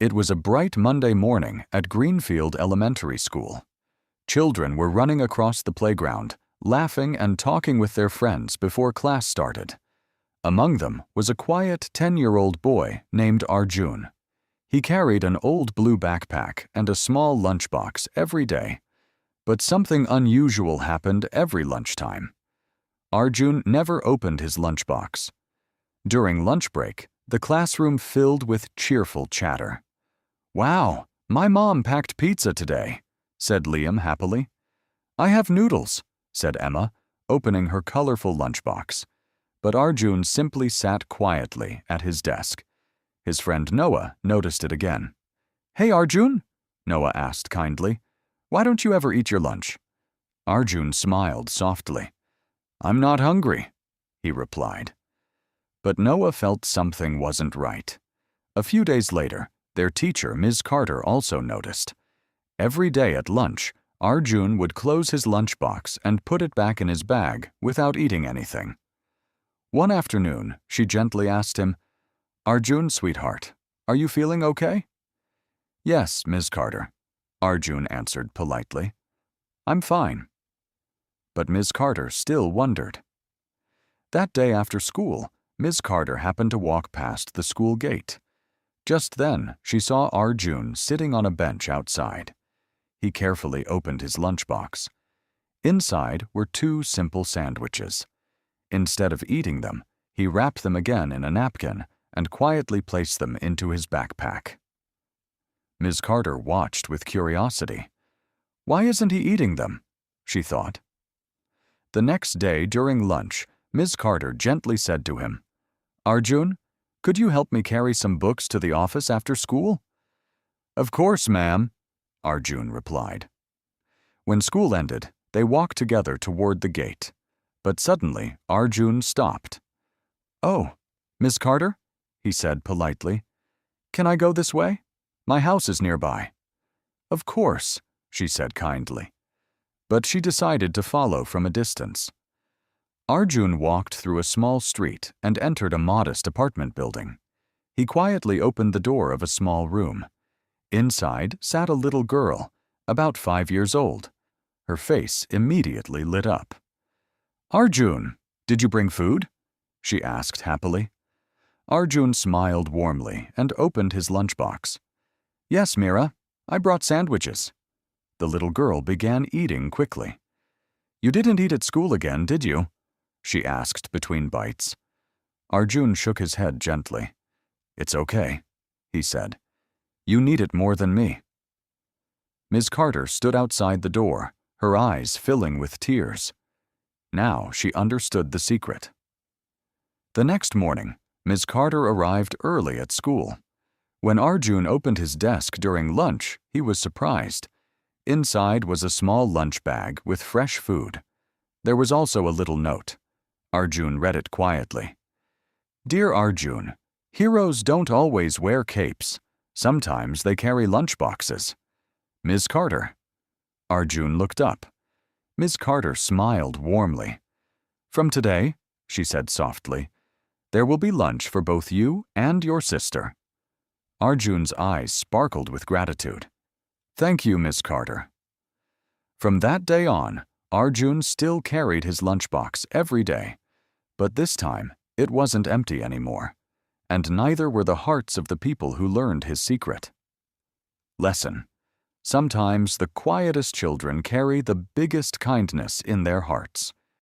It was a bright Monday morning at Greenfield Elementary School. Children were running across the playground, laughing and talking with their friends before class started. Among them was a quiet 10-year-old boy named Arjun. He carried an old blue backpack and a small lunchbox every day. But something unusual happened every lunchtime. Arjun never opened his lunchbox. During lunch break, the classroom filled with cheerful chatter. "Wow, my mom packed pizza today," said Liam happily. "I have noodles," said Emma, opening her colorful lunchbox. But Arjun simply sat quietly at his desk. His friend Noah noticed it again. "Hey, Arjun," Noah asked kindly, "why don't you ever eat your lunch?" Arjun smiled softly. "I'm not hungry," he replied. But Noah felt something wasn't right. A few days later, their teacher, Ms. Carter, also noticed. Every day at lunch, Arjun would close his lunchbox and put it back in his bag without eating anything. One afternoon, she gently asked him, "Arjun, sweetheart, are you feeling okay?" "Yes, Ms. Carter," Arjun answered politely. "I'm fine." But Ms. Carter still wondered. That day after school, Ms. Carter happened to walk past the school gate. Just then, she saw Arjun sitting on a bench outside. He carefully opened his lunchbox. Inside were 2 simple sandwiches. Instead of eating them, he wrapped them again in a napkin and quietly placed them into his backpack. Ms. Carter watched with curiosity. "Why isn't he eating them?" she thought. The next day during lunch, Ms. Carter gently said to him, "Arjun, could you help me carry some books to the office after school?" "Of course, ma'am," Arjun replied. When school ended, they walked together toward the gate. But suddenly, Arjun stopped. "Oh, Miss Carter," he said politely. "Can I go this way? My house is nearby." "Of course," she said kindly. But she decided to follow from a distance. Arjun walked through a small street and entered a modest apartment building. He quietly opened the door of a small room. Inside sat a little girl, about 5 years old. Her face immediately lit up. "Arjun, did you bring food?" she asked happily. Arjun smiled warmly and opened his lunchbox. "Yes, Mira, I brought sandwiches." The little girl began eating quickly. "You didn't eat at school again, did you?" she asked between bites. Arjun shook his head gently. "It's okay," he said. "You need it more than me." Ms. Carter stood outside the door, her eyes filling with tears. Now she understood the secret. The next morning, Ms. Carter arrived early at school. When Arjun opened his desk during lunch, he was surprised. Inside was a small lunch bag with fresh food. There was also a little note. Arjun read it quietly. "Dear Arjun, heroes don't always wear capes. Sometimes they carry lunchboxes. Ms. Carter." Arjun looked up. Ms. Carter smiled warmly. "From today," she said softly, "there will be lunch for both you and your sister." Arjun's eyes sparkled with gratitude. "Thank you, Ms. Carter." From that day on, Arjun still carried his lunchbox every day. But this time, it wasn't empty anymore. And neither were the hearts of the people who learned his secret. Lesson: sometimes the quietest children carry the biggest kindness in their hearts.